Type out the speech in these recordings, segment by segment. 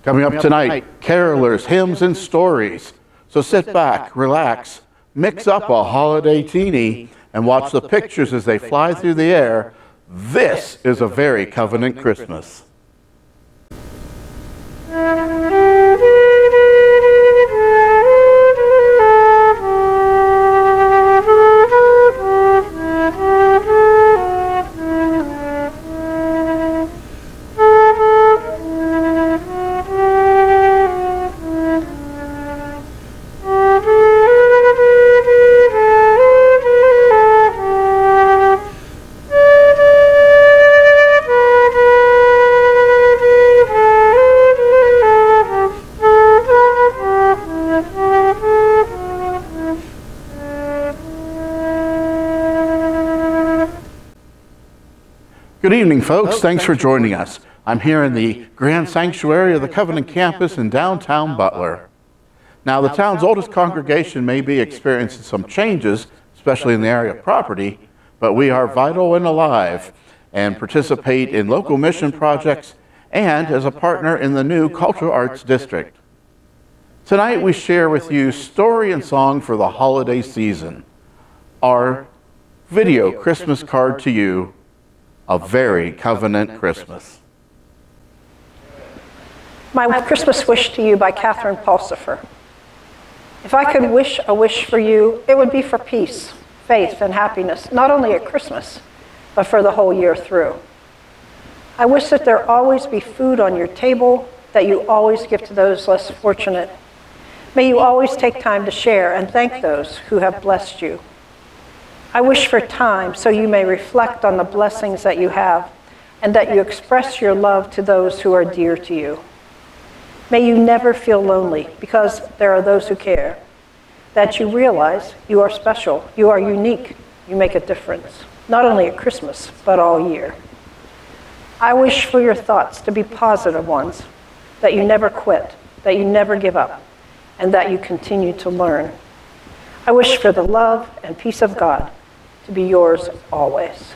Coming up tonight, carolers, hymns, and stories. So sit back, relax, mix up a holiday teeny, and watch the pictures as they fly through the air. This is a very Covenant Christmas. Good evening, folks. Thanks for joining us. I'm here in the Grand Sanctuary of the Covenant Campus in downtown Butler. Now, the town's oldest congregation may be experiencing some changes, especially in the area of property, but we are vital and alive and participate in local mission projects and as a partner in the new Cultural Arts District. Tonight, we share with you story and song for the holiday season. Our video Christmas card to you, A Very Covenant Christmas. My Christmas Wish to You by Catherine Pulsifer. If I could wish a wish for you, it would be for peace, faith, and happiness, not only at Christmas, but for the whole year through. I wish that there always be food on your table, that you always give to those less fortunate. May you always take time to share and thank those who have blessed you. I wish for time so you may reflect on the blessings that you have and that you express your love to those who are dear to you. May you never feel lonely because there are those who care. That you realize you are special, you are unique, you make a difference, not only at Christmas, but all year. I wish for your thoughts to be positive ones, that you never quit, that you never give up, and that you continue to learn. I wish for the love and peace of God to be yours always.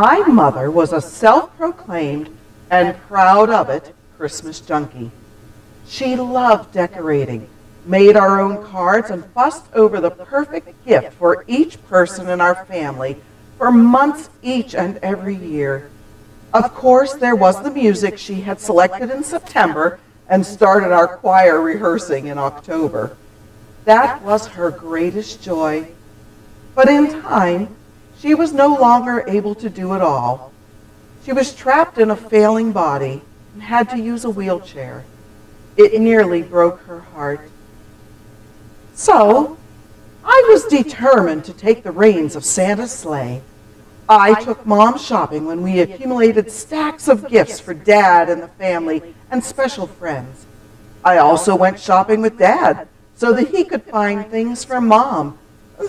My mother was a self-proclaimed, and proud of it, Christmas junkie. She loved decorating, made our own cards, and fussed over the perfect gift for each person in our family for months each and every year. Of course, there was the music she had selected in September and started our choir rehearsing in October. That was her greatest joy. But in time, she was no longer able to do it all. She was trapped in a failing body and had to use a wheelchair. It nearly broke her heart. So, I was determined to take the reins of Santa's sleigh. I took Mom shopping when we accumulated stacks of gifts for Dad and the family and special friends. I also went shopping with Dad so that he could find things for Mom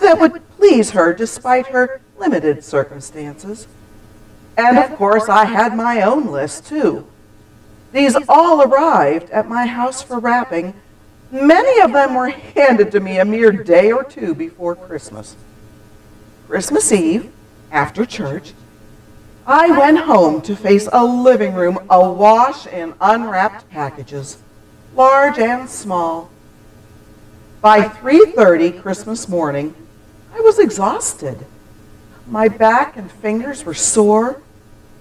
that would please her despite her limited circumstances. And of course, I had my own list too. These all arrived at my house for wrapping. Many of them were handed to me a mere day or two before Christmas. Christmas Eve, after church, I went home to face a living room awash in unwrapped packages, large and small. By 3:30 Christmas morning, I was exhausted. My back and fingers were sore.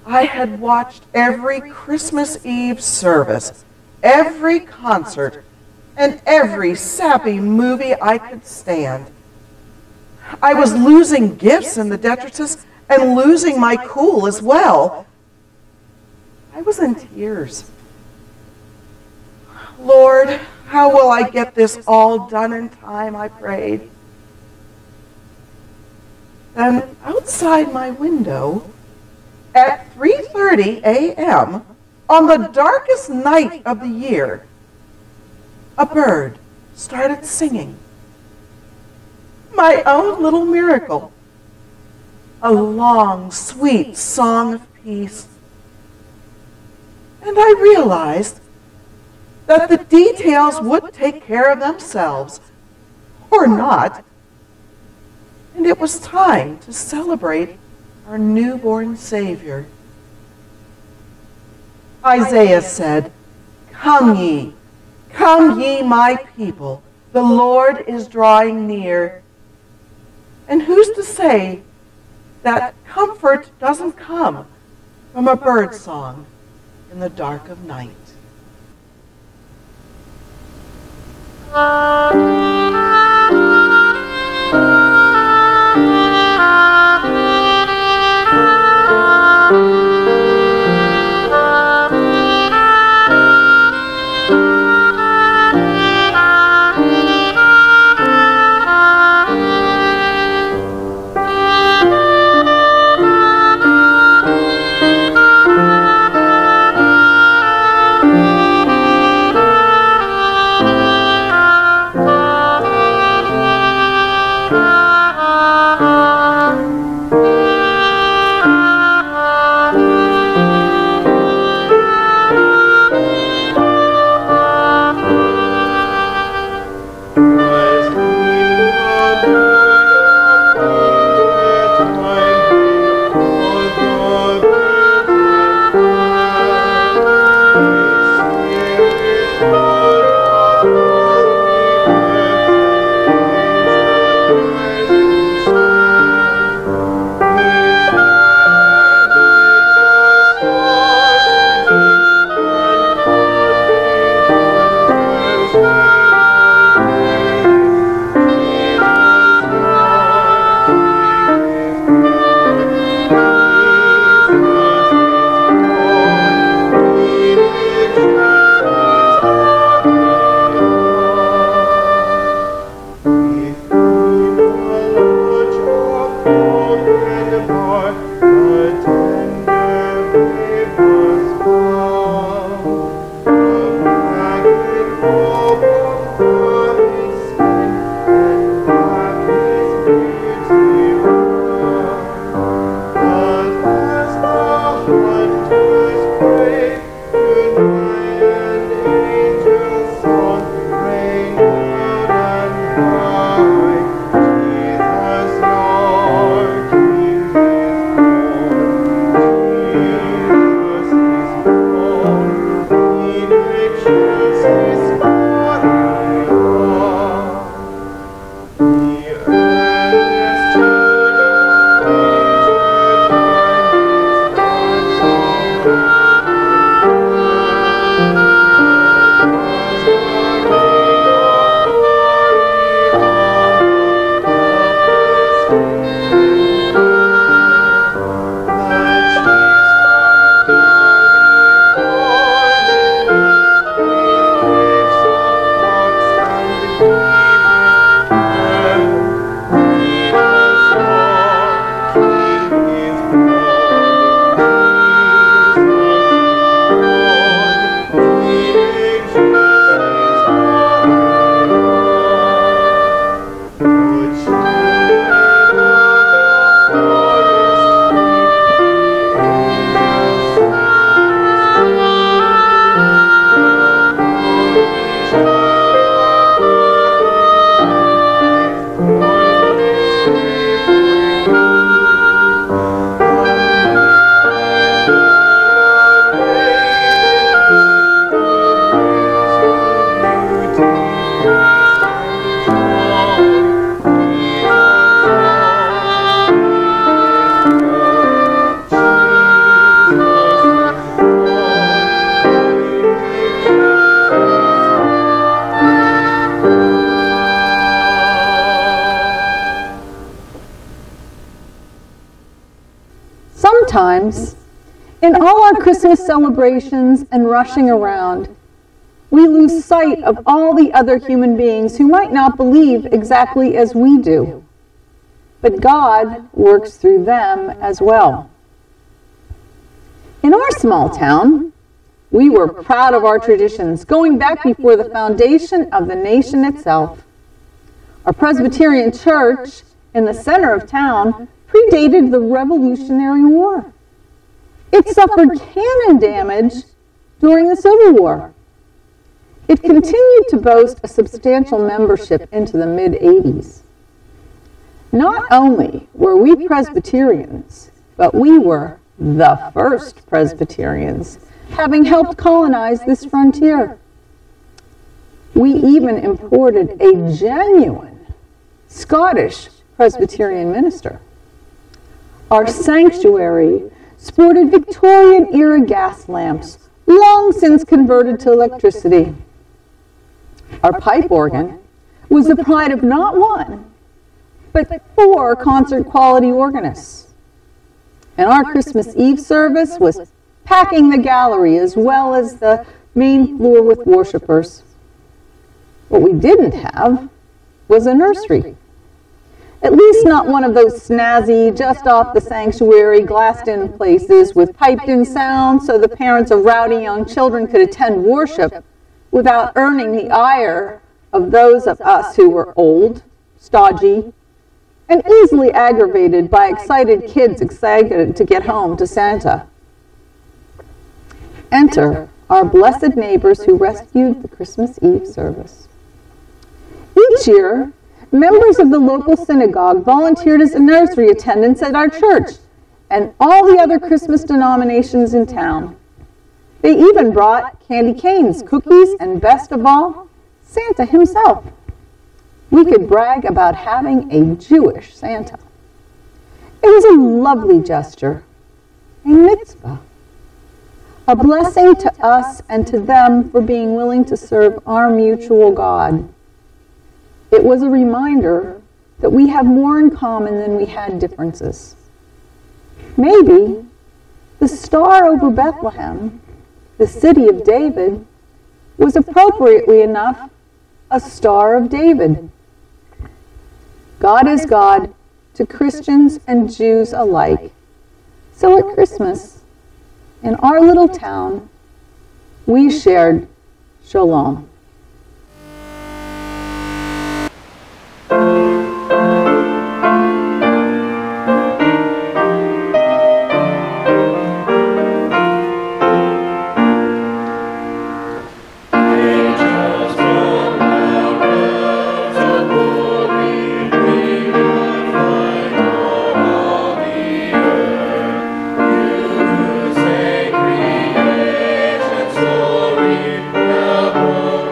I had watched every Christmas Eve service, every concert, and every sappy movie I could stand. I was losing gifts in the detritus and losing my cool as well. I was in tears. Lord, how will I get this all done in time, I prayed. Then outside my window, at 3:30 a.m., on the darkest night of the year, a bird started singing. My own little miracle. A long, sweet song of peace. And I realized that the details would take care of themselves, or not. And it was time to celebrate our newborn Savior. Isaiah said, come ye, my people, the Lord is drawing near. And who's to say that comfort doesn't come from a bird song in the dark of night? Sometimes, in all our Christmas celebrations and rushing around, we lose sight of all the other human beings who might not believe exactly as we do. But God works through them as well. In our small town, we were proud of our traditions, going back before the foundation of the nation itself. Our Presbyterian church in the center of town predated the Revolutionary War. It suffered cannon damage during the Civil War. It continued to boast a substantial membership into the mid-'80s. Not only were we Presbyterians, but we were the first Presbyterians, having helped colonize this frontier. We even imported a genuine Scottish Presbyterian minister. Our sanctuary sported Victorian-era gas lamps, long since converted to electricity. Our pipe organ was the pride of not one, but 4 concert-quality organists. And our Christmas Eve service was packing the gallery as well as the main floor with worshipers. What we didn't have was a nursery. At least not one of those snazzy, just off the sanctuary, glassed-in places with piped-in sound so the parents of rowdy young children could attend worship without earning the ire of those of us who were old, stodgy, and easily aggravated by excited kids excited to get home to Santa. Enter our blessed neighbors who rescued the Christmas Eve service. Each year, members of the local synagogue volunteered as nursery attendants at our church and all the other Christmas denominations in town. They even brought candy canes, cookies, and best of all, Santa himself. We could brag about having a Jewish Santa. It was a lovely gesture, a mitzvah, a blessing to us and to them for being willing to serve our mutual God. It was a reminder that we have more in common than we had differences. Maybe the star over Bethlehem, the city of David, was appropriately enough a Star of David. God is God to Christians and Jews alike. So at Christmas, in our little town, we shared Shalom. Glory, the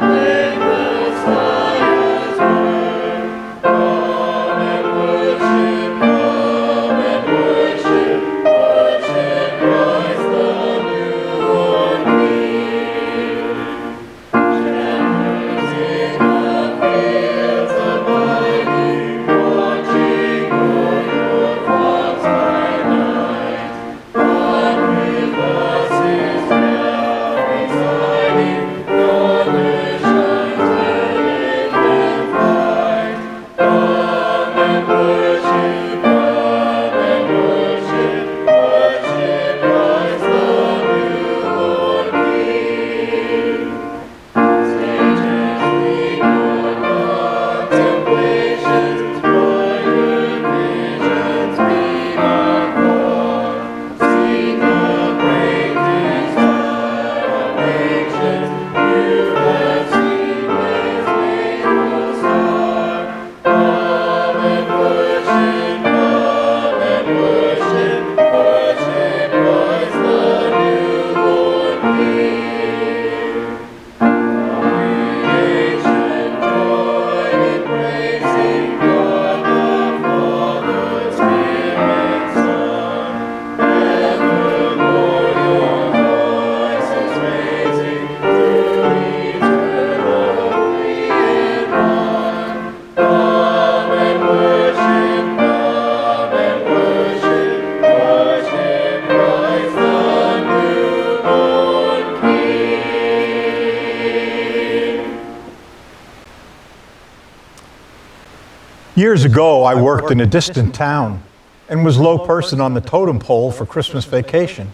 Years ago, I worked in a distant town and was low person on the totem pole for Christmas vacation.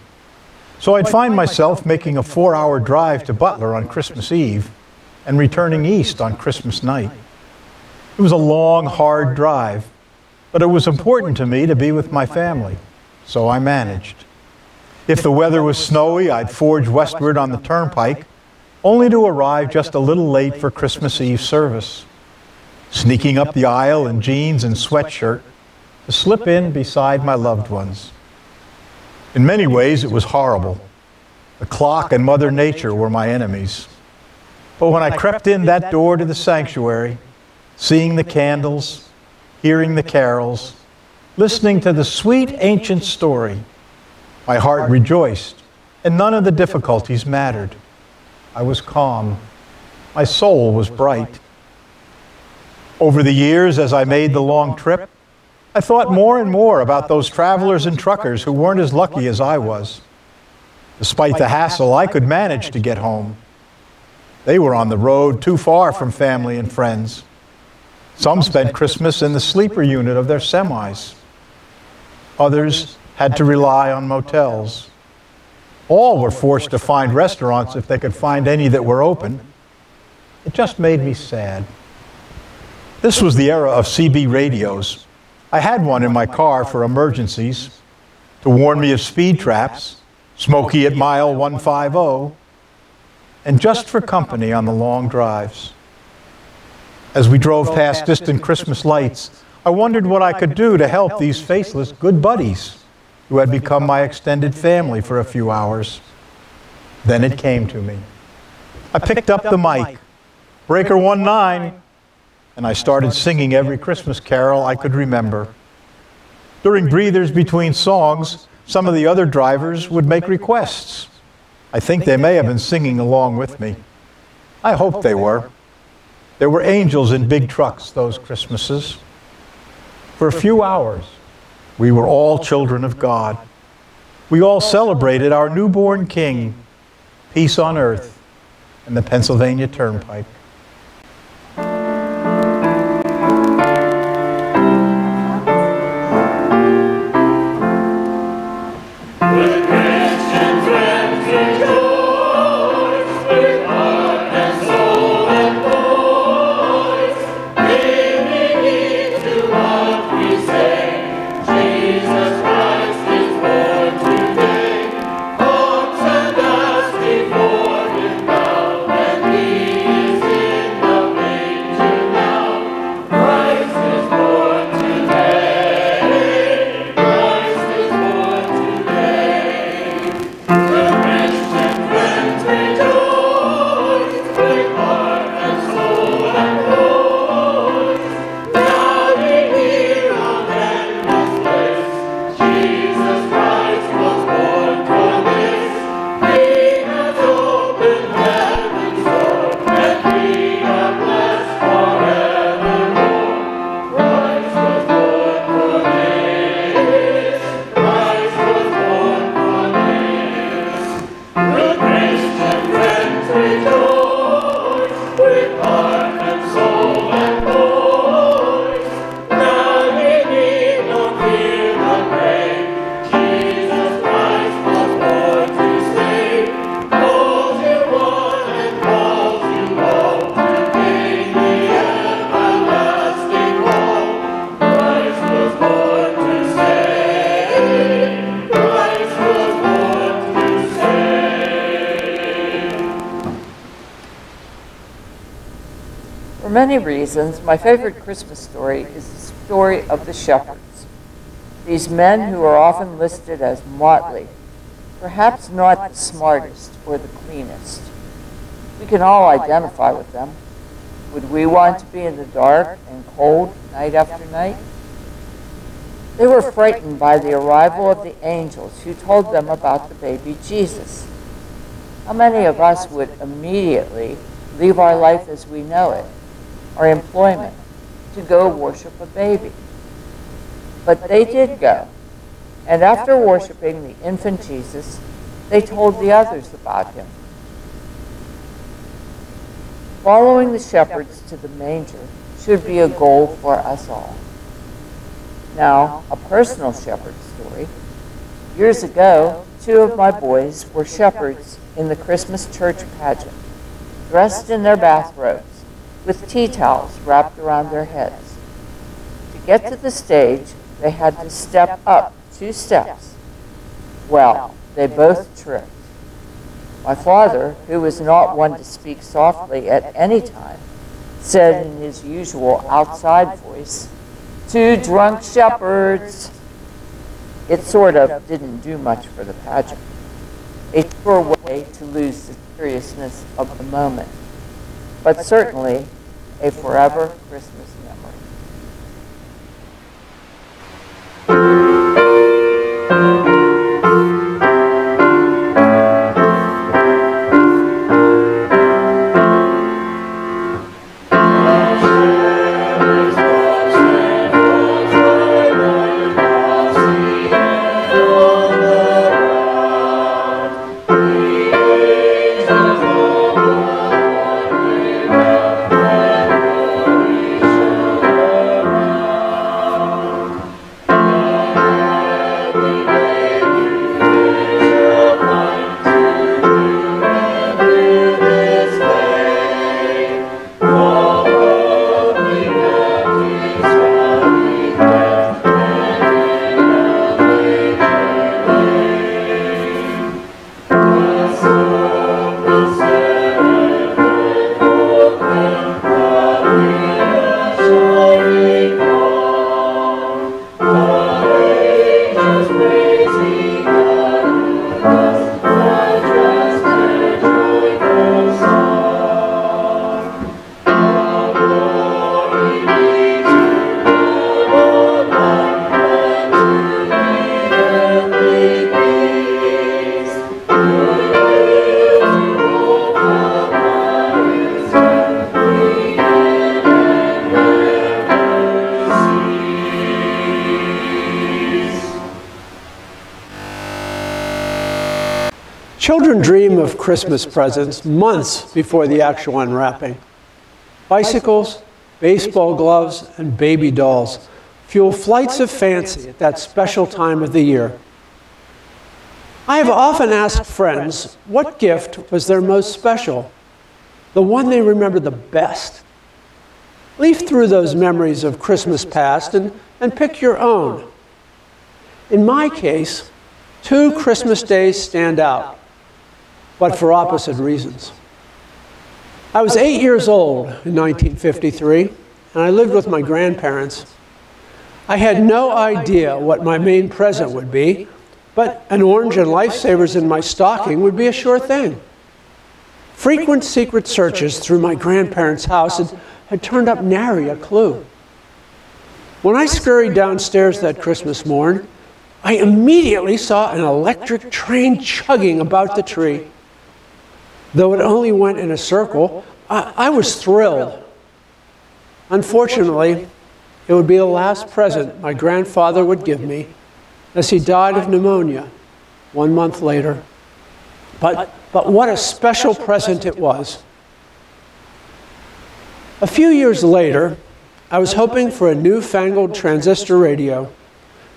So I'd find myself making a 4-hour drive to Butler on Christmas Eve and returning east on Christmas night. It was a long, hard drive, but it was important to me to be with my family, so I managed. If the weather was snowy, I'd forge westward on the turnpike, only to arrive just a little late for Christmas Eve service, sneaking up the aisle in jeans and sweatshirt to slip in beside my loved ones. In many ways, it was horrible. The clock and Mother Nature were my enemies. But when I crept in that door to the sanctuary, seeing the candles, hearing the carols, listening to the sweet ancient story, my heart rejoiced, and none of the difficulties mattered. I was calm. My soul was bright. Over the years, as I made the long trip, I thought more and more about those travelers and truckers who weren't as lucky as I was. Despite the hassle, I could manage to get home. They were on the road too far from family and friends. Some spent Christmas in the sleeper unit of their semis. Others had to rely on motels. All were forced to find restaurants if they could find any that were open. It just made me sad. This was the era of CB radios. I had one in my car for emergencies, to warn me of speed traps, Smokey at mile 150, and just for company on the long drives. As we drove past distant Christmas lights, I wondered what I could do to help these faceless good buddies who had become my extended family for a few hours. Then it came to me. I picked up the mic, Breaker 19, and I started singing every Christmas carol I could remember. During breathers between songs, some of the other drivers would make requests. I think they may have been singing along with me. I hope they were. There were angels in big trucks those Christmases. For a few hours, we were all children of God. We all celebrated our newborn King, peace on earth, and the Pennsylvania Turnpike. For many reasons, my favorite Christmas story is the story of the shepherds. These men who are often listed as motley, perhaps not the smartest or the cleanest. We can all identify with them. Would we want to be in the dark and cold night after night? They were frightened by the arrival of the angels who told them about the baby Jesus. How many of us would immediately leave our life as we know it, our employment, to go worship a baby? But they did go. And after worshiping the infant Jesus, they told the others about him. Following the shepherds to the manger, should be a goal for us all. Now, a personal shepherd story. Years ago, 2 of my boys were shepherds in the Christmas church pageant, dressed in their bathrobes, with tea towels wrapped around their heads. To get to the stage, they had to step up 2 steps. Well, they both tripped. My father, who was not one to speak softly at any time, said in his usual outside voice, "2 drunk shepherds." It sort of didn't do much for the pageant. A sure way to lose the seriousness of the moment, but certainly a forever Christmas memory. Children dream of Christmas presents months before the actual unwrapping. Bicycles, baseball gloves, and baby dolls fuel flights of fancy at that special time of the year. I have often asked friends what gift was their most special, the one they remember the best. Leaf through those memories of Christmas past and pick your own. In my case, 2 Christmas days stand out, but for opposite reasons. I was 8 years old in 1953, and I lived with my grandparents. I had no idea what my main present would be, but an orange and Lifesavers in my stocking would be a sure thing. Frequent secret searches through my grandparents' house had turned up nary a clue. When I scurried downstairs that Christmas morn, I immediately saw an electric train chugging about the tree. Though it only went in a circle, I was thrilled. Unfortunately, it would be the last present my grandfather would give me, as he died of pneumonia 1 month later. But what a special present it was. A few years later, I was hoping for a newfangled transistor radio,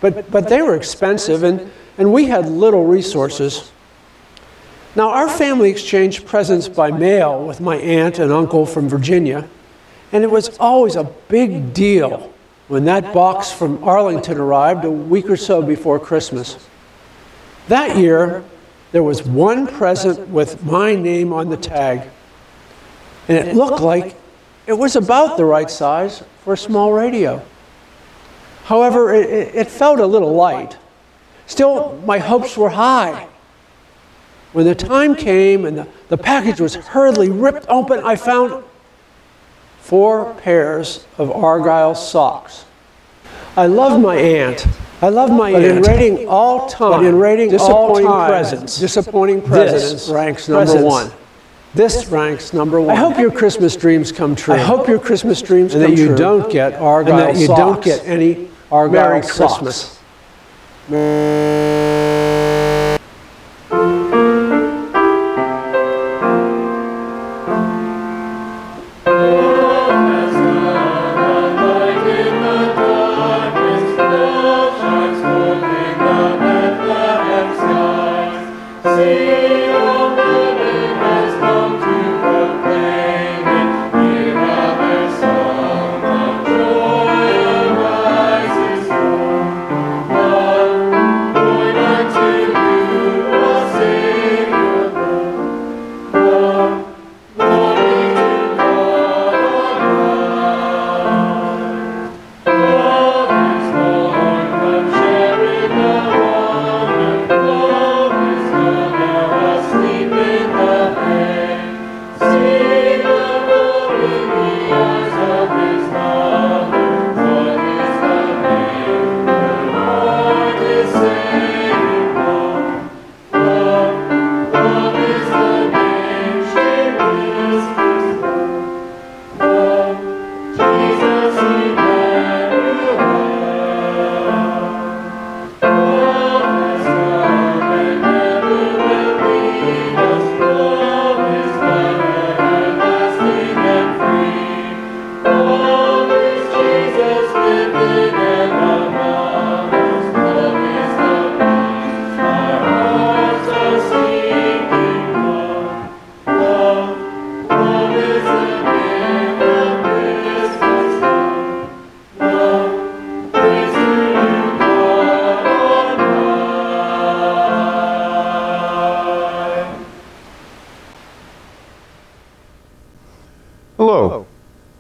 but they were expensive and we had little resources. Now, our family exchanged presents by mail with my aunt and uncle from Virginia, and it was always a big deal when that box from Arlington arrived a week or so before Christmas. That year, there was one present with my name on the tag, and it looked like it was about the right size for a small radio. However, it felt a little light. Still, my hopes were high. When the time came and the package was hurriedly ripped open, I found 4 pairs of Argyle socks. I love my aunt. I love my aunt. In rating disappointing presents, this ranks number 1. This ranks number 1. I hope your Christmas dreams come true. I hope your Christmas dreams come true. And that you don't get Argyle socks. And that you don't get any Argyle socks.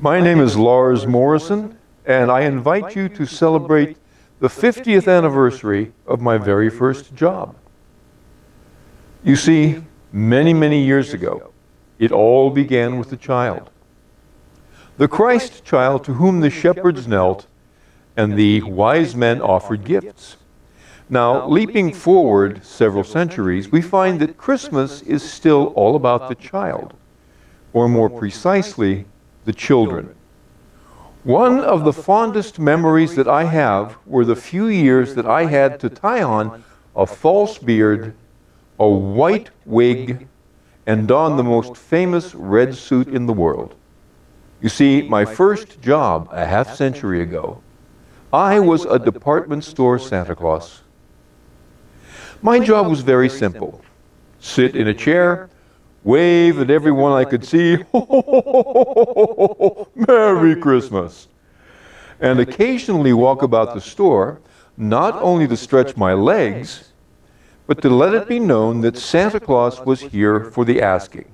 My name is Lars Morrison, and I invite you to celebrate the 50th anniversary of my very first job. You see, many, many years ago, it all began with a child. The Christ child to whom the shepherds knelt and the wise men offered gifts. Now, leaping forward several centuries, we find that Christmas is still all about the child, or more precisely, the children. One of the fondest memories that I have were the few years that I had to tie on a false beard, a white wig, and don the most famous red suit in the world. You see, my first job a half-century ago, I was a department store Santa Claus. My job was very simple. Sit in a chair, wave at everyone I could see, ho, ho, ho, ho, ho, Merry Christmas, and occasionally walk about the store, not only to stretch my legs, but to let it be known that Santa Claus was here for the asking.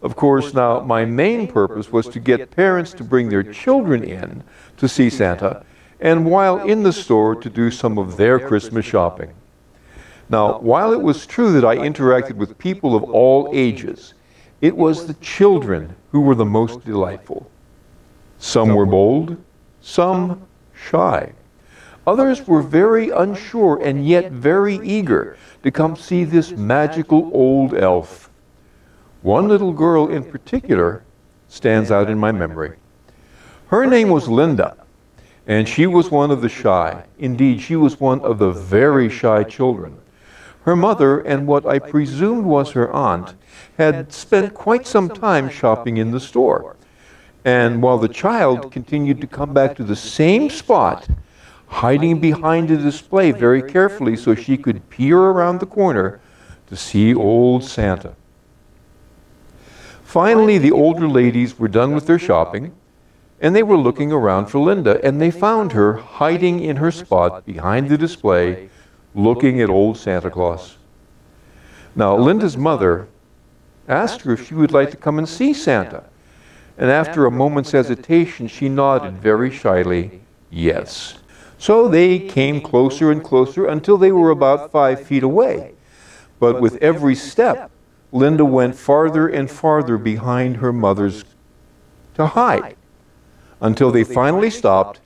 Of course, now, my main purpose was to get parents to bring their children in to see Santa, and while in the store to do some of their Christmas shopping. Now, while it was true that I interacted with people of all ages, it was the children who were the most delightful. Some were bold, some shy. Others were very unsure and yet very eager to come see this magical old elf. One little girl in particular stands out in my memory. Her name was Linda, and she was one of the shy. Indeed, she was one of the very shy children. Her mother, and what I presumed was her aunt, had spent quite some time shopping in the store. And while the child continued to come back to the same spot, hiding behind a display very carefully so she could peer around the corner to see old Santa. Finally, the older ladies were done with their shopping, and they were looking around for Linda, and they found her hiding in her spot behind the display, looking at old Santa Claus. Now, Linda's mother asked her if she would like to come and see Santa, and after a moment's hesitation, she nodded very shyly, yes. So they came closer and closer until they were about 5 feet away. But with every step, Linda went farther and farther behind her mother's to hide, until they finally stopped,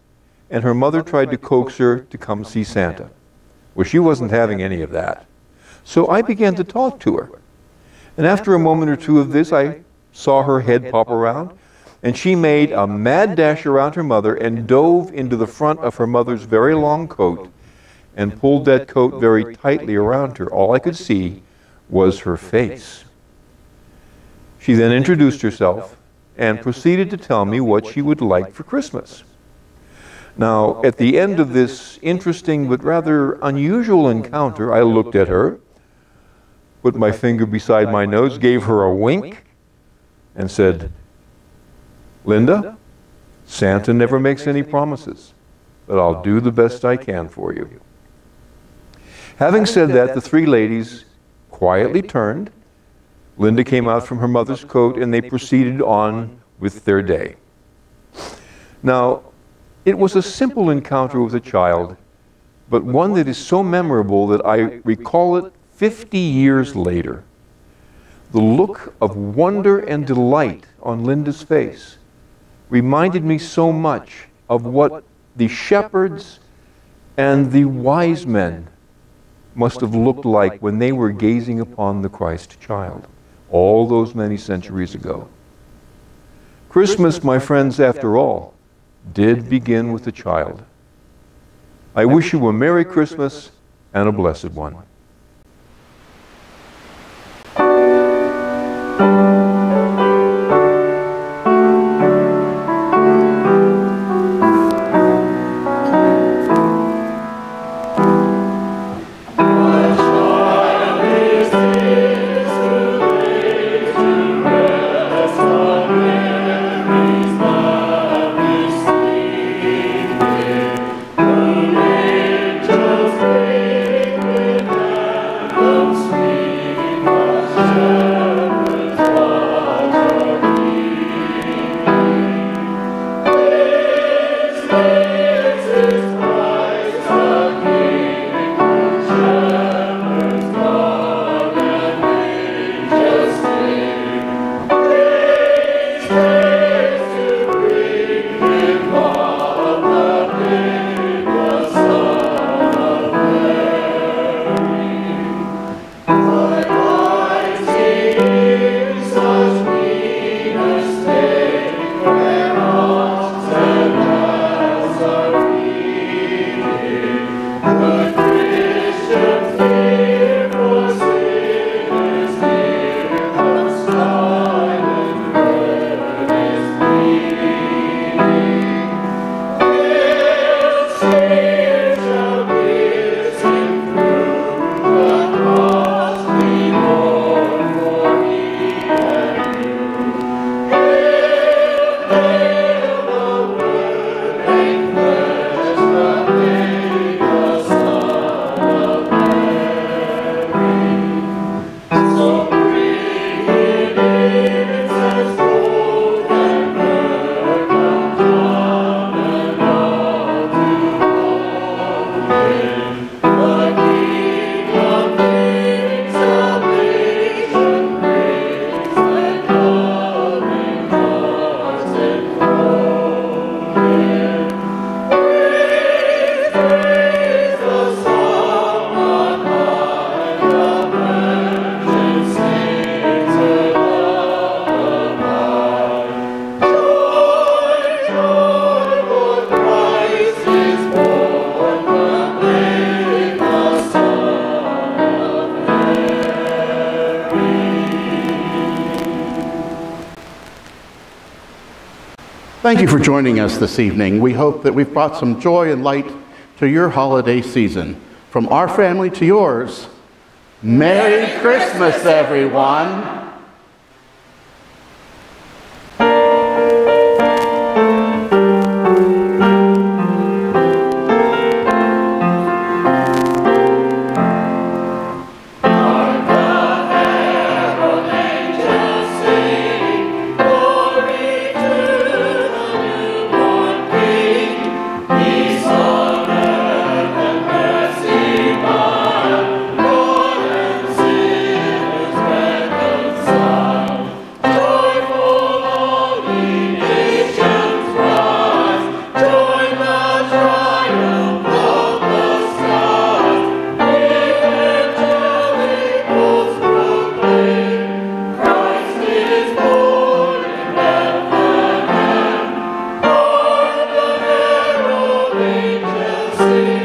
and her mother tried to coax her to come see Santa. Well, she wasn't having any of that. So I began to talk to her. And after a moment or two of this, I saw her head pop around, and she made a mad dash around her mother and dove into the front of her mother's very long coat and pulled that coat very tightly around her. All I could see was her face. She then introduced herself and proceeded to tell me what she would like for Christmas. Now, at the end of this interesting but rather unusual encounter, I looked at her, put my finger beside my nose, gave her a wink, and said, Linda, Santa never makes any promises, but I'll do the best I can for you. Having said that, the three ladies quietly turned. Linda came out from her mother's coat, and they proceeded on with their day. Now, it was a simple encounter with a child, but one that is so memorable that I recall it 50 years later. The look of wonder and delight on Linda's face reminded me so much of what the shepherds and the wise men must have looked like when they were gazing upon the Christ child all those many centuries ago. Christmas, my friends, after all, did begin with a child. I wish you a Merry Christmas and a blessed one. Thank you for joining us this evening. We hope that we've brought some joy and light to your holiday season. From our family to yours, Merry Christmas, everyone. Sing.